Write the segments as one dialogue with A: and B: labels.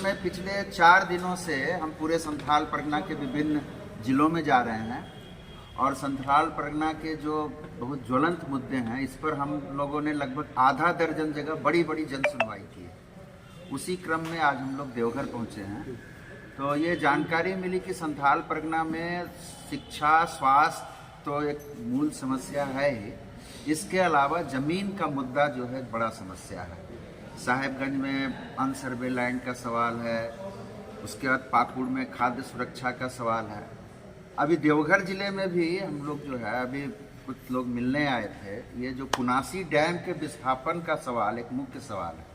A: में पिछले 4 दिनों से हम पूरे संथाल परगना के विभिन्न जिलों में जा रहे हैं और संथाल परगना के जो बहुत ज्वलंत मुद्दे हैं इस पर हम लोगों ने लगभग आधा दर्जन जगह बड़ी बड़ी जन सुनवाई की है। उसी क्रम में आज हम लोग देवघर पहुंचे हैं तो ये जानकारी मिली कि संथाल परगना में शिक्षा स्वास्थ्य तो एक मूल समस्या है ही, इसके अलावा ज़मीन का मुद्दा जो है बड़ा समस्या है। साहेबगंज में अनसर्वे लैंड का सवाल है, उसके बाद पाकुड़ में खाद्य सुरक्षा का सवाल है। अभी देवघर जिले में भी हम लोग जो है अभी कुछ लोग मिलने आए थे, ये जो कुनासी डैम के विस्थापन का सवाल एक मुख्य सवाल है।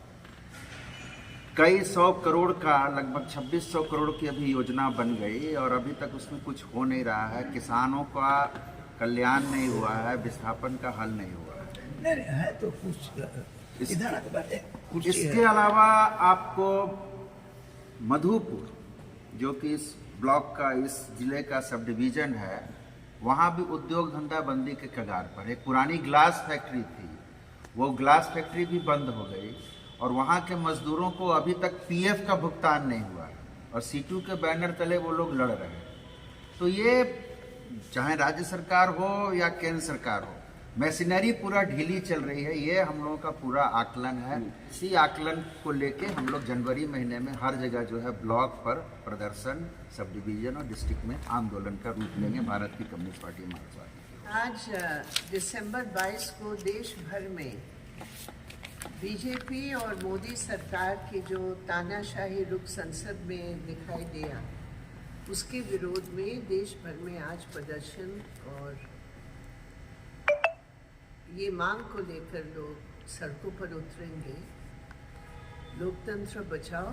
A: कई 100 करोड़ का लगभग 2600 करोड़ की अभी योजना बन गई और अभी तक उसमें कुछ हो नहीं रहा है। किसानों का कल्याण नहीं हुआ है, विस्थापन का हल नहीं हुआ है।
B: नहीं है तो कुछ
A: इसके अलावा आपको मधुपुर जो कि इस ब्लॉक का इस जिले का सब डिवीजन है, वहाँ भी उद्योग धंधा बंदी के कगार पर। एक पुरानी ग्लास फैक्ट्री थी, वो ग्लास फैक्ट्री भी बंद हो गई और वहाँ के मजदूरों को अभी तक पीएफ का भुगतान नहीं हुआ और सीटू के बैनर तले वो लोग लड़ रहे हैं। तो ये चाहे राज्य सरकार हो या केंद्र सरकार हो, मशीनरी पूरा ढीली चल रही है। ये हम लोगों का पूरा आकलन है। इसी आकलन को लेके हम लोग जनवरी महीने में हर जगह जो है ब्लॉक पर प्रदर्शन, सब डिवीजन और डिस्ट्रिक्ट में आंदोलन का रूप लेंगे भारत की कम्युनिस्ट पार्टी मार्क्सवादी।
C: आज दिसंबर 22 को देश भर में बीजेपी और मोदी सरकार की जो तानाशाही रुख संसद में दिखाई दिया, उसके विरोध में देश भर में आज प्रदर्शन और ये मांग को लेकर लोग सड़कों पर उतरेंगे। लोकतंत्र बचाओ,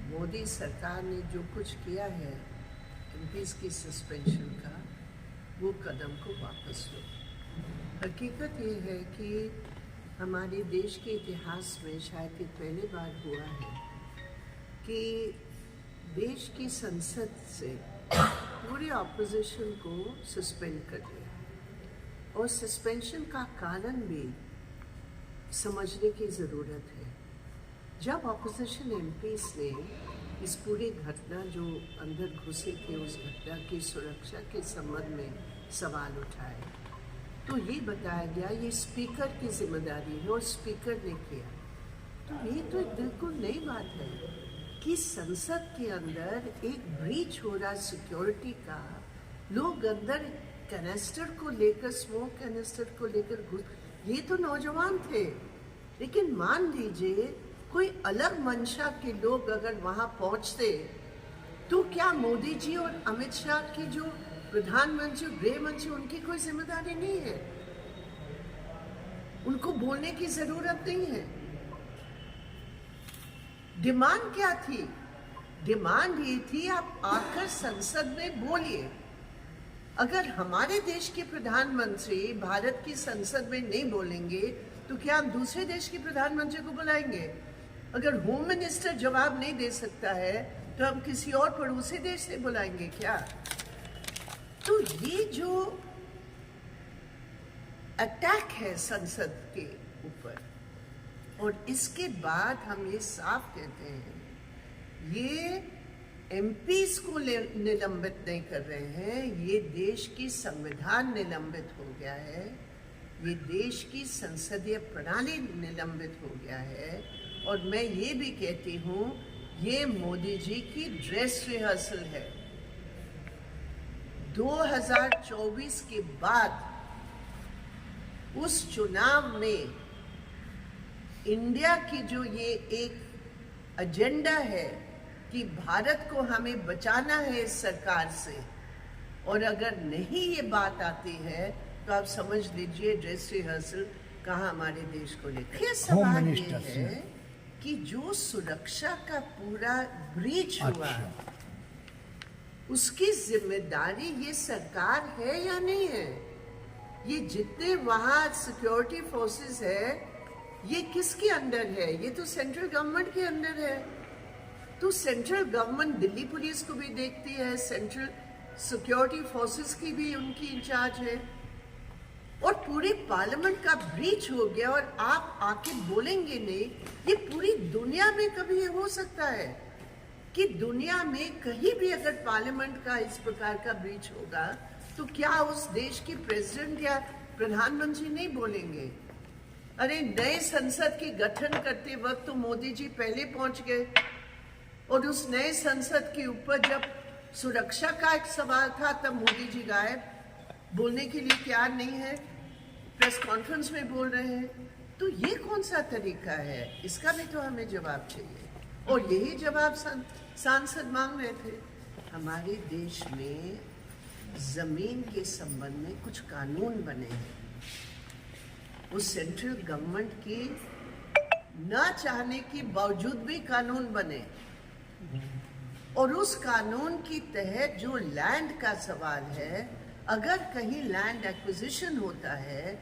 C: मोदी सरकार ने जो कुछ किया है एमपीज़ की सस्पेंशन का, वो कदम को वापस लो। हकीकत ये है कि हमारे देश के इतिहास में शायद ये पहली बार हुआ है कि देश की संसद से पूरे ऑपोजिशन को सस्पेंड कर दिया और सस्पेंशन का कारण भी समझने की ज़रूरत है। जब ऑपोजिशन एमपीज़ ने इस पूरी घटना जो अंदर घुसे थे उस घटना की सुरक्षा के संबंध में सवाल उठाए तो ये बताया गया ये स्पीकर की जिम्मेदारी है और स्पीकर ने किया। तो ये तो बिल्कुल नई बात है कि संसद के अंदर एक ब्रीच हो रहा सिक्योरिटी का। लोग अंदर कैनिस्टर को लेकर, स्मोक कैनिस्टर को लेकर घुस, ये तो नौजवान थे। लेकिन मान लीजिए कोई अलग मंशा के लोग अगर वहां पहुंचते तो क्या मोदी जी और अमित शाह की जो प्रधानमंत्री, गृह मंत्री, उनकी कोई जिम्मेदारी नहीं है? उनको बोलने की जरूरत नहीं है। डिमांड क्या थी? डिमांड ये थी आप आकर संसद में बोलिए। अगर हमारे देश के प्रधानमंत्री भारत की संसद में नहीं बोलेंगे तो क्या हम दूसरे देश के प्रधानमंत्री को बुलाएंगे? अगर होम मिनिस्टर जवाब नहीं दे सकता है तो हम किसी और पड़ोसी देश से बुलाएंगे क्या? तो ये जो अटैक है संसद के ऊपर, और इसके बाद हम ये साफ कहते हैं ये एमपीज़ को निलंबित नहीं कर रहे हैं, ये देश की संविधान निलंबित हो गया है, ये देश की संसदीय प्रणाली निलंबित हो गया है। और मैं ये भी कहती हूँ ये मोदी जी की ड्रेस रिहर्सल है। 2024 के बाद उस चुनाव में इंडिया की जो ये एक एजेंडा है कि भारत को हमें बचाना है इस सरकार से, और अगर नहीं ये बात आती है तो आप समझ लीजिए ड्रेस रिहर्सल कहाँ हमारे देश को लेकर। ये सवाल ये है कि जो सुरक्षा का पूरा ब्रीच हुआ उसकी जिम्मेदारी ये सरकार है या नहीं है? ये जितने वहाँ सिक्योरिटी फोर्सेस है ये किसके अंडर है? ये तो सेंट्रल गवर्नमेंट के अंडर है। तो सेंट्रल गवर्नमेंट दिल्ली पुलिस को भी देखती है, सेंट्रल सिक्योरिटी फोर्सेस की भी उनकी इंचार्ज है। और पूरे पार्लियामेंट का ब्रीच हो गया और आप आके बोलेंगे नहीं। ये पूरी दुनिया में कभी हो सकता है कि दुनिया में कहीं भी अगर पार्लियामेंट का इस प्रकार का ब्रीच होगा तो क्या उस देश के प्रेसिडेंट या प्रधानमंत्री नहीं बोलेंगे? अरे नए संसद के गठन करते वक्त तो मोदी जी पहले पहुंच गए और उस नए संसद के ऊपर जब सुरक्षा का एक सवाल था तब मोदी जी गायब, बोलने के लिए तैयार नहीं है, प्रेस कॉन्फ्रेंस में बोल रहे हैं। तो ये कौन सा तरीका है? इसका भी तो हमें जवाब चाहिए और यही जवाब सांसद मांग रहे थे। हमारे देश में जमीन के संबंध में कुछ कानून बने हैं, वो सेंट्रल गवर्नमेंट की न चाहने के बावजूद भी कानून बने और उस कानून के तहत जो लैंड का सवाल है, अगर कहीं लैंड एक्विजिशन होता है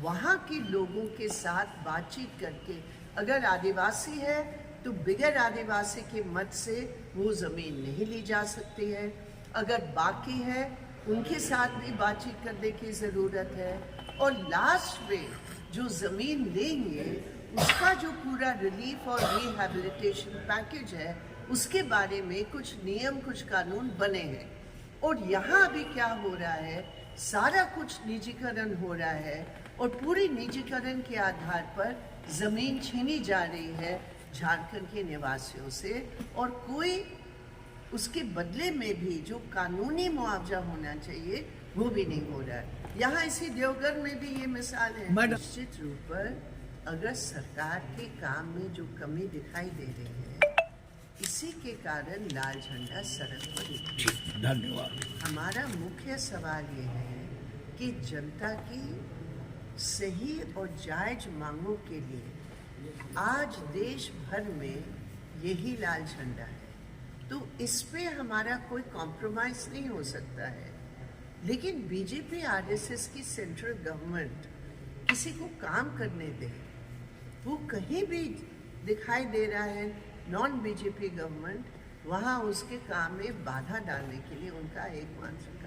C: वहाँ के लोगों के साथ बातचीत करके, अगर आदिवासी है तो बिगैर आदिवासी के मत से वो ज़मीन नहीं ली जा सकती है, अगर बाकी है उनके साथ भी बातचीत करने की ज़रूरत है और लास्ट में जो ज़मीन लेंगे उसका जो पूरा रिलीफ और रिहैबिलिटेशन पैकेज है उसके बारे में कुछ नियम, कुछ कानून बने हैं। और यहाँ अभी क्या हो रहा है, सारा कुछ निजीकरण हो रहा है और पूरी निजीकरण के आधार पर ज़मीन छीनी जा रही है झारखंड के निवासियों से और कोई उसके बदले में भी जो कानूनी मुआवजा होना चाहिए वो भी नहीं हो रहा है। यहाँ इसी देवघर में भी ये मिसाल है। निश्चित रूप पर अगर सरकार के काम में जो कमी दिखाई दे रही है, इसी के कारण लाल झंडा सड़क पर उतरा।
B: धन्यवाद।
C: हमारा मुख्य सवाल ये है कि जनता की सही और जायज मांगों के लिए आज देश भर में यही लाल झंडा है, तो इस पे हमारा कोई कॉम्प्रोमाइज नहीं हो सकता है। लेकिन बीजेपी आरएसएस की सेंट्रल गवर्नमेंट किसी को काम करने दे, वो कहीं भी दिखाई दे रहा है नॉन बीजेपी गवर्नमेंट वहाँ उसके काम में बाधा डालने के लिए उनका एकमात्र